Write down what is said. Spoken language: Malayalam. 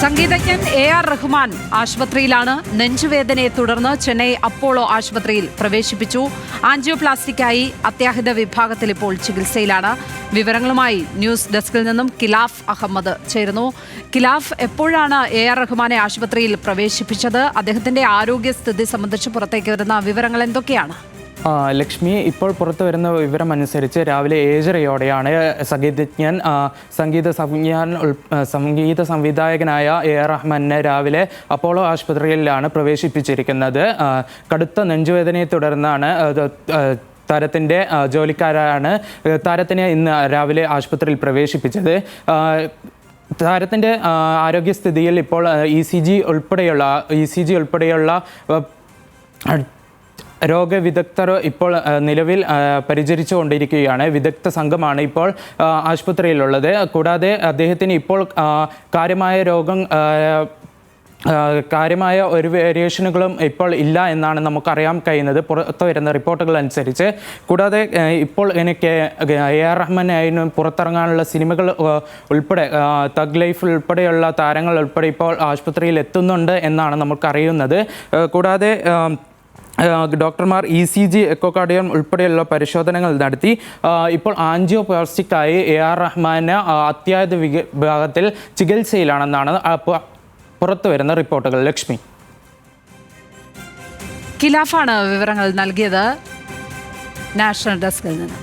സംഗീതജ്ഞൻ AR റഹ്മാൻ ആശുപത്രിയിലാണ്. നെഞ്ചുവേദനയെ തുടർന്ന് ചെന്നൈ അപ്പോളോ ആശുപത്രിയിൽ പ്രവേശിപ്പിച്ചു. ആൻജിയോപ്ലാസ്റ്റിക്കായി അത്യാഹിത വിഭാഗത്തിൽ ഇപ്പോൾ ചികിത്സയിലാണ്. വിവരങ്ങളുമായി ന്യൂസ് ഡെസ്കിൽ നിന്നും കിലാഫ് അഹമ്മദ് ചേരുന്നു. കിലാഫ്, എപ്പോഴാണ് AR റഹ്മാനെ ആശുപത്രിയിൽ പ്രവേശിപ്പിച്ചത്? അദ്ദേഹത്തിന്റെ ആരോഗ്യസ്ഥിതി സംബന്ധിച്ച് പുറത്തേക്ക് വരുന്ന വിവരങ്ങൾ എന്തൊക്കെയാണ്? ലക്ഷ്മി, ഇപ്പോൾ പുറത്തു വരുന്ന വിവരം അനുസരിച്ച് രാവിലെ 7:30യോടെയാണ് സംഗീത സംവിധായകനായ AR റഹ്മാനെ രാവിലെ അപ്പോളോ ആശുപത്രിയിലാണ് പ്രവേശിപ്പിച്ചിരിക്കുന്നത്. കടുത്ത നെഞ്ചുവേദനയെ തുടർന്നാണ് താരത്തിൻ്റെ ജോലിക്കാരാണ് താരത്തിനെ ഇന്ന് രാവിലെ ആശുപത്രിയിൽ പ്രവേശിപ്പിച്ചത്. താരത്തിൻ്റെ ആരോഗ്യസ്ഥിതിയിൽ ഇപ്പോൾ ECG ഉൾപ്പെടെയുള്ള രോഗവിദഗ്ധർ ഇപ്പോൾ നിലവിൽ പരിചരിച്ചുകൊണ്ടിരിക്കുകയാണ്. വിദഗ്ധ സംഘമാണ് ഇപ്പോൾ ആശുപത്രിയിലുള്ളത്. കൂടാതെ അദ്ദേഹത്തിന് ഇപ്പോൾ കാര്യമായ ഒരു വേരിയേഷനുകളും ഇപ്പോൾ ഇല്ല എന്നാണ് നമുക്കറിയാൻ കഴിയുന്നത് പുറത്തു വരുന്ന റിപ്പോർട്ടുകൾ അനുസരിച്ച്. കൂടാതെ ഇപ്പോൾ എനിക്ക് AR റഹ്മാനായിരുന്നു പുറത്തിറങ്ങാനുള്ള സിനിമകൾ ഉൾപ്പെടെ തഗ് ലൈഫ് ഉൾപ്പെടെയുള്ള താരങ്ങൾ ഉൾപ്പെടെ ഇപ്പോൾ ആശുപത്രിയിൽ എത്തുന്നുണ്ട് എന്നാണ് നമുക്കറിയുന്നത്. കൂടാതെ ഡോക്ടർമാർ ECG, എക്കോകാർഡിയം ഉൾപ്പെടെയുള്ള പരിശോധനകൾ നടത്തി ഇപ്പോൾ ആൻജിയോപ്ലാസ്റ്റിക്കായി AR റഹ്മാന് അത്യാഹിത വിഭാഗത്തിൽ ചികിത്സയിലാണെന്നാണ് പുറത്തു വരുന്ന റിപ്പോർട്ടുകൾ. ലക്ഷ്മി, കിലാഫാണ് വിവരങ്ങൾ നൽകിയത് നാഷണൽ ഡെസ്കിൽ നിന്ന്.